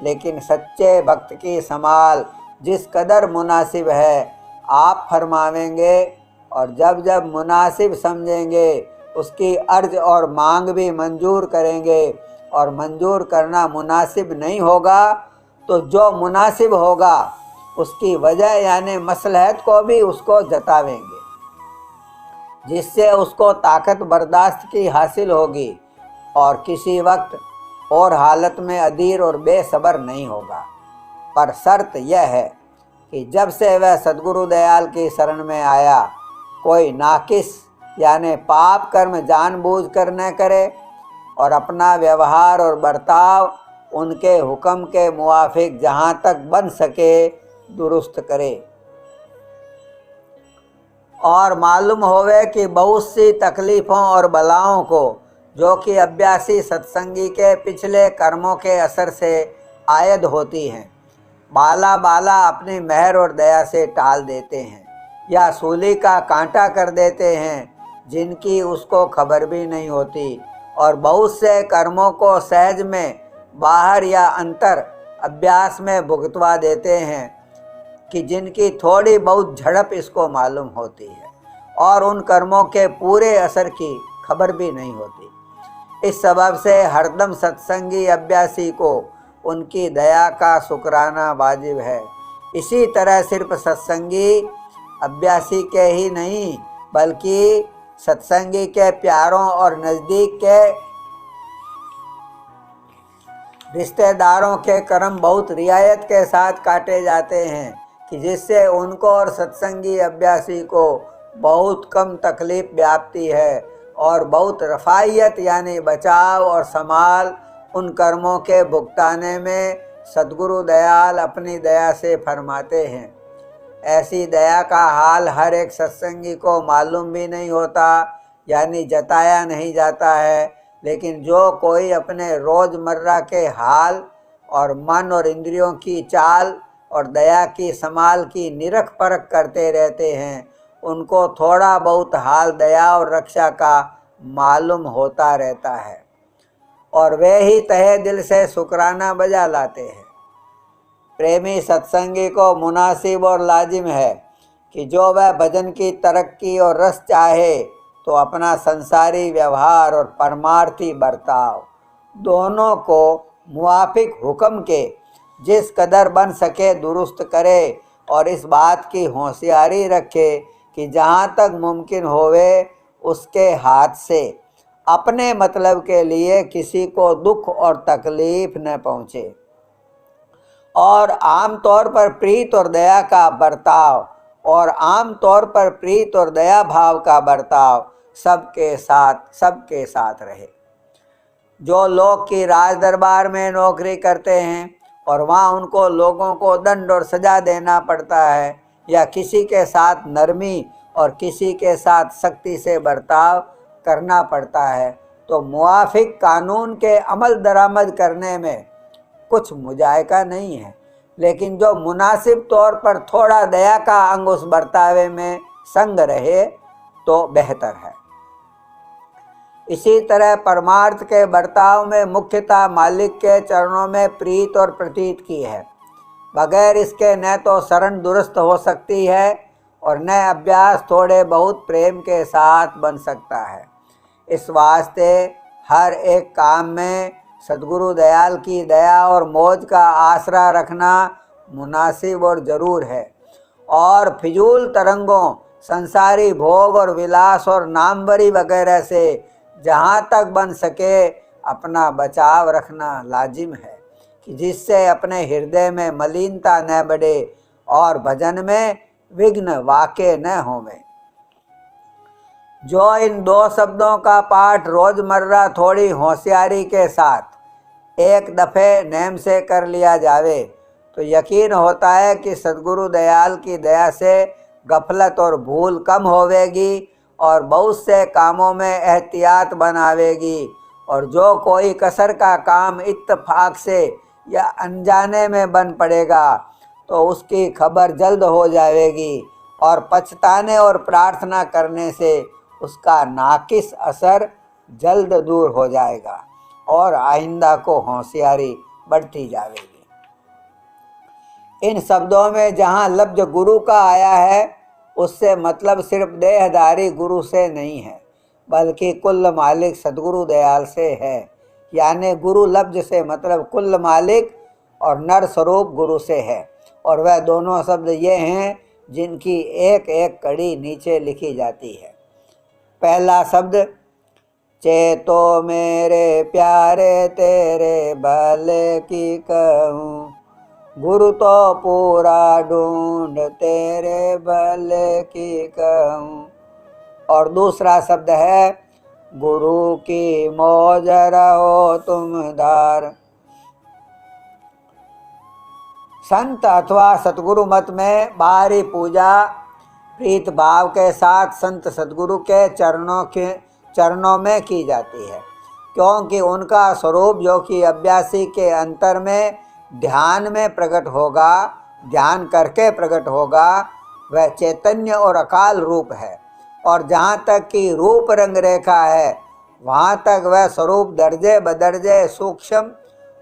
लेकिन सच्चे भक्त की संभाल जिस कदर मुनासिब है आप फरमावेंगे, और जब जब मुनासिब समझेंगे उसकी अर्ज और मांग भी मंजूर करेंगे, और मंजूर करना मुनासिब नहीं होगा तो जो मुनासिब होगा उसकी वजह यानी मसलहत को भी उसको जतावेंगे, जिससे उसको ताकत बर्दाश्त की हासिल होगी और किसी वक्त और हालत में अधीर और बेसब्र नहीं होगा। पर शर्त यह है कि जब से वह सद्गुरु दयाल की शरण में आया कोई नाकिस यानी पाप कर्म जानबूझकर न करे और अपना व्यवहार और बर्ताव उनके हुक्म के मुवाफिक जहाँ तक बन सके दुरुस्त करे। और मालूम होवे कि बहुत सी तकलीफ़ों और बलाओं को जो कि अभ्यासी सत्संगी के पिछले कर्मों के असर से आयद होती हैं, बाला बाला अपनी मेहर और दया से टाल देते हैं या सूली का कांटा कर देते हैं जिनकी उसको खबर भी नहीं होती, और बहुत से कर्मों को सहज में बाहर या अंतर अभ्यास में भुगतवा देते हैं कि जिनकी थोड़ी बहुत झड़प इसको मालूम होती है और उन कर्मों के पूरे असर की खबर भी नहीं होती। इस सबब से हरदम सत्संगी अभ्यासी को उनकी दया का शुक्राना वाजिब है। इसी तरह सिर्फ सत्संगी अभ्यासी के ही नहीं बल्कि सत्संगी के प्यारों और नज़दीक के रिश्तेदारों के कर्म बहुत रियायत के साथ काटे जाते हैं कि जिससे उनको और सत्संगी अभ्यासी को बहुत कम तकलीफ व्याप्ति है और बहुत रफ़ाइयत यानी बचाव और संभाल उन कर्मों के भुगताने में सद्गुरु दयाल अपनी दया से फरमाते हैं। ऐसी दया का हाल हर एक सत्संगी को मालूम भी नहीं होता यानी जताया नहीं जाता है, लेकिन जो कोई अपने रोज़मर्रा के हाल और मन और इंद्रियों की चाल और दया की संभाल की निरख परख करते रहते हैं उनको थोड़ा बहुत हाल दया और रक्षा का मालूम होता रहता है और वे ही तहे दिल से शुक्राना बजा लाते हैं। प्रेमी सत्संगी को मुनासिब और लाजिम है कि जो वह भजन की तरक्की और रस चाहे तो अपना संसारी व्यवहार और परमार्थी बर्ताव दोनों को मुवाफिक हुक्म के जिस कदर बन सके दुरुस्त करे और इस बात की होशियारी रखे कि जहाँ तक मुमकिन होवे उसके हाथ से अपने मतलब के लिए किसी को दुख और तकलीफ न पहुँचे, और आम तौर पर प्रीत और दया का बर्ताव और आम तौर पर प्रीत और दया भाव का बर्ताव सबके साथ रहे। जो लोग की राज दरबार में नौकरी करते हैं और वहाँ उनको लोगों को दंड और सज़ा देना पड़ता है या किसी के साथ नरमी और किसी के साथ सख्ती से बर्ताव करना पड़ता है, तो मुवाफिक कानून के अमल दरामद करने में कुछ मुजायका नहीं है, लेकिन जो मुनासिब तौर पर थोड़ा दया का अंग उस बर्तावे में संग रहे तो बेहतर है। इसी तरह परमार्थ के बर्ताव में मुख्यतः मालिक के चरणों में प्रीत और प्रतीत की है। बगैर इसके न तो शरण दुरुस्त हो सकती है और न अभ्यास थोड़े बहुत प्रेम के साथ बन सकता है। इस वास्ते हर एक काम में सद्गुरु दयाल की दया और मौज का आसरा रखना मुनासिब और ज़रूर है, और फिजूल तरंगों संसारी भोग और विलास और नामवरी वगैरह से जहाँ तक बन सके अपना बचाव रखना लाजिम है कि जिससे अपने हृदय में मलिनता न बढ़े और भजन में विघ्न वाक़े न होवे। जो इन दो शब्दों का पाठ रोज़मर्रा थोड़ी होशियारी के साथ एक दफ़े नेम से कर लिया जावे तो यकीन होता है कि सद्गुरु दयाल की दया से गफलत और भूल कम होवेगी और बहुत से कामों में एहतियात बनावेगी, और जो कोई कसर का काम इत्तफाक से या अनजाने में बन पड़ेगा तो उसकी खबर जल्द हो जाएगी और पछताने और प्रार्थना करने से उसका नाकिस असर जल्द दूर हो जाएगा और आइंदा को होशियारी बढ़ती जाएगी। इन शब्दों में जहाँ लफ्ज गुरु का आया है उससे मतलब सिर्फ देहधारी गुरु से नहीं है, बल्कि कुल मालिक सद्गुरु दयाल से है। यानी गुरु लफ्ज से मतलब कुल मालिक और नर स्वरूप गुरु से है। और वह दोनों शब्द ये हैं जिनकी एक एक कड़ी नीचे लिखी जाती है। पहला शब्द, चेतो मेरे प्यारे तेरे भले की कहूँ, गुरु तो पूरा ढूंढ तेरे भले की कहूँ। और दूसरा शब्द है, गुरु की मौज रहो तुम धार। संत अथवा सतगुरु मत में बाहरी पूजा प्रीत भाव के साथ संत सतगुरु के चरणों में की जाती है, क्योंकि उनका स्वरूप जो कि अभ्यासी के अंतर में ध्यान में प्रकट होगा, ध्यान करके प्रकट होगा, वह चैतन्य और अकाल रूप है। और जहाँ तक कि रूप रंग रेखा है वहाँ तक वह स्वरूप दर्जे बदर्जे सूक्ष्म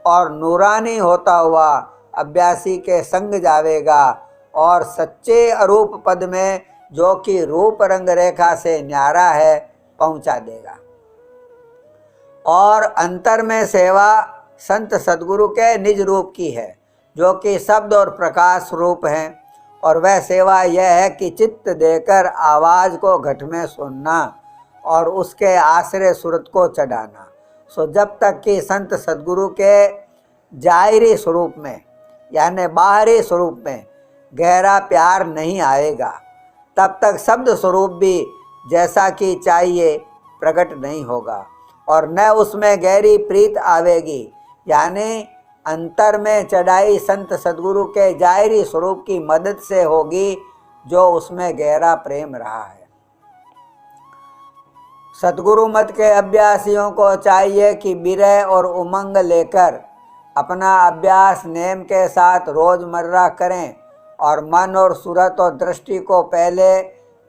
और नूरानी होता हुआ अभ्यासी के संग जावेगा और सच्चे अरूप पद में जो कि रूप रंग रेखा से न्यारा है पहुँचा देगा। और अंतर में सेवा संत सद्गुरु के निज रूप की है, जो कि शब्द और प्रकाश रूप हैं। और वह सेवा यह है कि चित्त देकर आवाज़ को घट में सुनना और उसके आश्रय सूरत को चढ़ाना। सो जब तक कि संत सद्गुरु के जाहिरी स्वरूप में यानी बाहरी स्वरूप में गहरा प्यार नहीं आएगा, तब तक शब्द स्वरूप भी जैसा कि चाहिए प्रकट नहीं होगा और न उसमें गहरी प्रीत आवेगी। यानी अंतर में चढ़ाई संत सद्गुरु के जाहिरी स्वरूप की मदद से होगी, जो उसमें गहरा प्रेम रहा है। सद्गुरु मत के अभ्यासियों को चाहिए कि विरह और उमंग लेकर अपना अभ्यास नेम के साथ रोजमर्रा करें और मन और सूरत और दृष्टि को पहले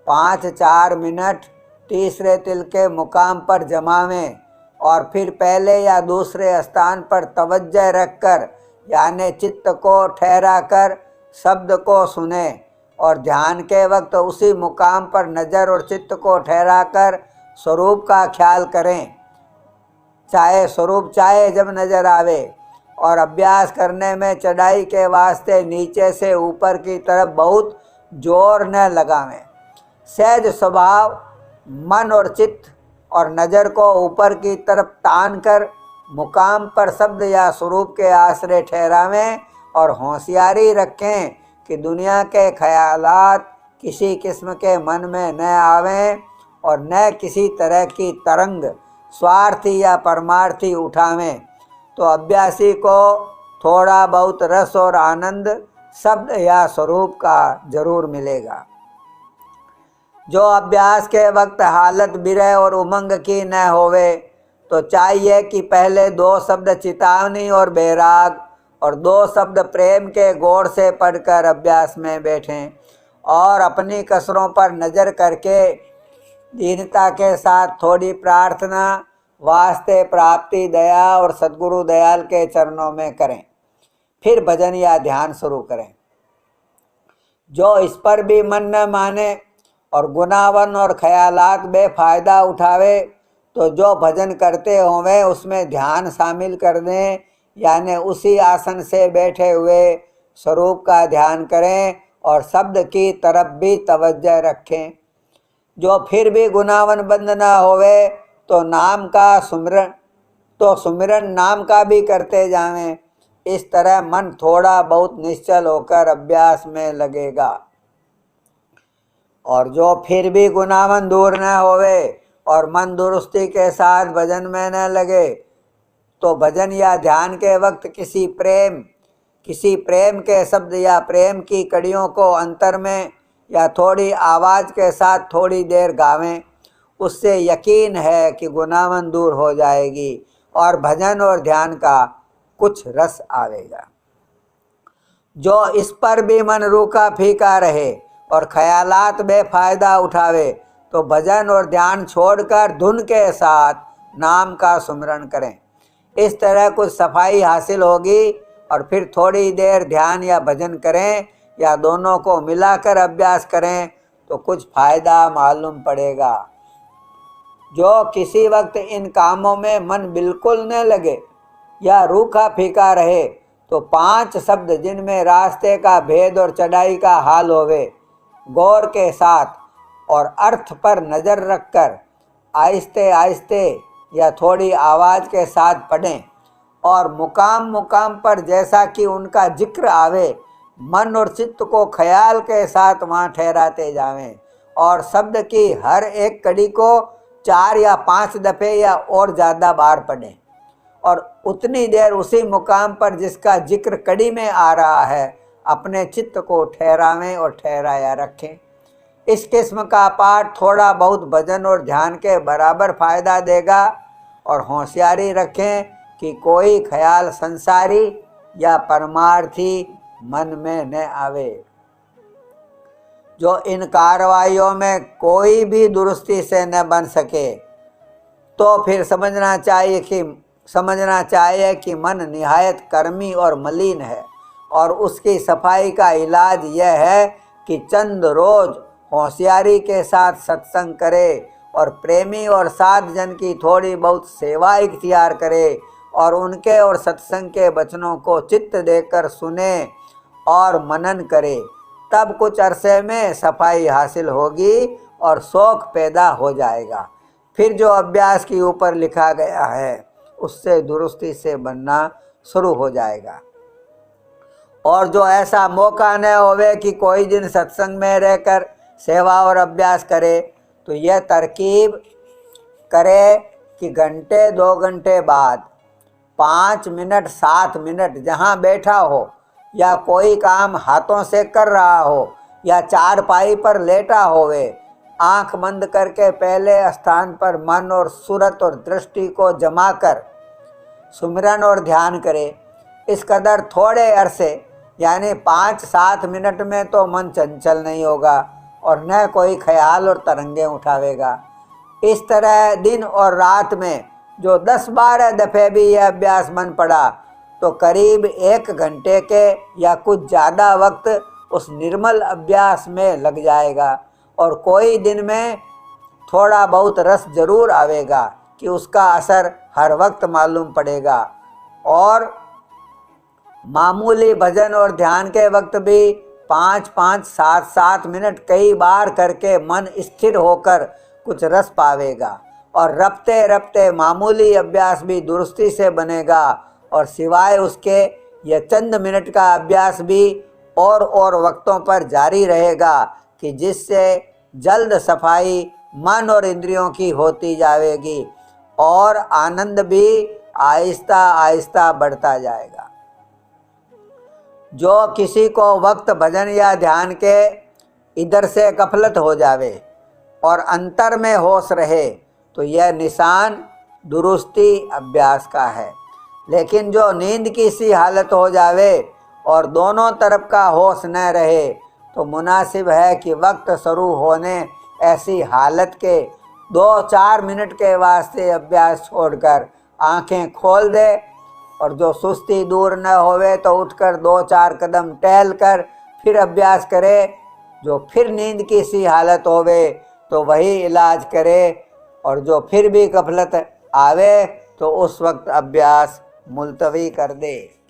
5-4 मिनट तीसरे तिल के मुकाम पर जमावें और फिर पहले या दूसरे स्थान पर तवज्जो रखकर यानी चित्त को ठहरा कर शब्द को सुने और ध्यान के वक्त उसी मुकाम पर नज़र और चित्त को ठहरा कर स्वरूप का ख्याल करें। चाहे जब नज़र आवे और अभ्यास करने में चढ़ाई के वास्ते नीचे से ऊपर की तरफ बहुत जोर न लगावें। सहज स्वभाव मन और चित्त और नज़र को ऊपर की तरफ तान कर मुकाम पर शब्द या स्वरूप के आश्रय ठहरावें और होशियारी रखें कि दुनिया के ख्यालात किसी किस्म के मन में न आवें और न किसी तरह की तरंग स्वार्थी या परमार्थी उठावें। तो अभ्यासी को थोड़ा बहुत रस और आनंद शब्द या स्वरूप का जरूर मिलेगा। जो अभ्यास के वक्त हालत विरह और उमंग की न होवे तो चाहिए कि पहले 2 शब्द चितावनी और बैराग और 2 शब्द प्रेम के गौर से पढ़कर अभ्यास में बैठें और अपनी कसरों पर नज़र करके दीनता के साथ थोड़ी प्रार्थना वास्ते प्राप्ति दया और सद्गुरु दयाल के चरणों में करें। फिर भजन या ध्यान शुरू करें। जो इस पर भी मन न माने और गुनावन और ख्यालात बेफायदा उठावे तो जो भजन करते होवे उसमें ध्यान शामिल कर दें, यानी उसी आसन से बैठे हुए स्वरूप का ध्यान करें और शब्द की तरफ भी तवज्जो रखें। जो फिर भी गुनावन बंद ना होवे तो सुमिरन नाम का भी करते जावें। इस तरह मन थोड़ा बहुत निश्चल होकर अभ्यास में लगेगा। और जो फिर भी गुनावन दूर न होवे और मन दुरुस्ती के साथ भजन में न लगे तो भजन या ध्यान के वक्त किसी प्रेम के शब्द या प्रेम की कड़ियों को अंतर में या थोड़ी आवाज़ के साथ थोड़ी देर गावें। उससे यकीन है कि गुनावन दूर हो जाएगी और भजन और ध्यान का कुछ रस आवेगा। जो इस पर भी मन रूखा फीका रहे और ख्यालात बेफायदा उठावे तो भजन और ध्यान छोड़कर धुन के साथ नाम का सुमिरन करें। इस तरह कुछ सफाई हासिल होगी और फिर थोड़ी देर ध्यान या भजन करें या दोनों को मिलाकर अभ्यास करें तो कुछ फायदा मालूम पड़ेगा। जो किसी वक्त इन कामों में मन बिल्कुल न लगे या रूखा फीका रहे तो 5 शब्द जिनमें रास्ते का भेद और चढ़ाई का हाल होवे गौर के साथ और अर्थ पर नज़र रखकर आहिस्ते आहिस्ते या थोड़ी आवाज़ के साथ पढ़ें और मुकाम मुकाम पर जैसा कि उनका जिक्र आवे मन और चित्त को ख्याल के साथ वहाँ ठहराते जावें और शब्द की हर एक कड़ी को 4 या 5 दफ़े या और ज़्यादा बार पढ़ें और उतनी देर उसी मुकाम पर जिसका जिक्र कड़ी में आ रहा है अपने चित्त को ठहरावें और ठहराया रखें। इस किस्म का पाठ थोड़ा बहुत भजन और ध्यान के बराबर फायदा देगा और होशियारी रखें कि कोई ख्याल संसारी या परमार्थी मन में न आवे। जो इन कार्रवाइयों में कोई भी दुरुस्ती से न बन सके तो फिर समझना चाहिए कि मन निहायत कर्मी और मलिन है और उसकी सफाई का इलाज यह है कि चंद रोज होशियारी के साथ सत्संग करे और प्रेमी और साध जन की थोड़ी बहुत सेवा इख्तियार करे और उनके और सत्संग के वचनों को चित्त देकर सुने और मनन करे। तब कुछ अरसे में सफाई हासिल होगी और शौक पैदा हो जाएगा। फिर जो अभ्यास के ऊपर लिखा गया है उससे दुरुस्ती से बनना शुरू हो जाएगा। और जो ऐसा मौका न होवे कि कोई दिन सत्संग में रहकर सेवा और अभ्यास करे तो यह तरकीब करे कि घंटे 2 घंटे बाद 5 मिनट 7 मिनट जहाँ बैठा हो या कोई काम हाथों से कर रहा हो या चारपाई पर लेटा होवे आंख बंद करके पहले स्थान पर मन और सूरत और दृष्टि को जमा कर सुमिरन और ध्यान करे। इस कदर थोड़े अरसे यानी 5-7 मिनट में तो मन चंचल नहीं होगा और न कोई ख्याल और तरंगे उठावेगा। इस तरह दिन और रात में जो 10-12 दफ़े भी यह अभ्यास बन पड़ा तो करीब 1 घंटे के या कुछ ज़्यादा वक्त उस निर्मल अभ्यास में लग जाएगा और कोई दिन में थोड़ा बहुत रस जरूर आवेगा कि उसका असर हर वक्त मालूम पड़ेगा। और मामूली भजन और ध्यान के वक्त भी 5-5, 7-7 मिनट कई बार करके मन स्थिर होकर कुछ रस पावेगा और रफ्ते रफ्ते मामूली अभ्यास भी दुरुस्ती से बनेगा और सिवाय उसके यह चंद मिनट का अभ्यास भी और वक्तों पर जारी रहेगा कि जिससे जल्द सफाई मन और इंद्रियों की होती जाएगी और आनंद भी आहिस्ता आहिस्ता बढ़ता जाएगा। जो किसी को वक्त भजन या ध्यान के इधर से गफलत हो जावे और अंतर में होश रहे तो यह निशान दुरुस्ती अभ्यास का है। लेकिन जो नींद की सी हालत हो जावे और दोनों तरफ का होश न रहे तो मुनासिब है कि वक्त शुरू होने ऐसी हालत के 2-4 मिनट के वास्ते अभ्यास छोड़कर आंखें खोल दे और जो सुस्ती दूर न होवे तो उठकर 2-4 कदम टहल कर फिर अभ्यास करे। जो फिर नींद की सी हालत होवे तो वही इलाज करे और जो फिर भी गफलत आवे तो उस वक्त अभ्यास मुलतवी कर दे।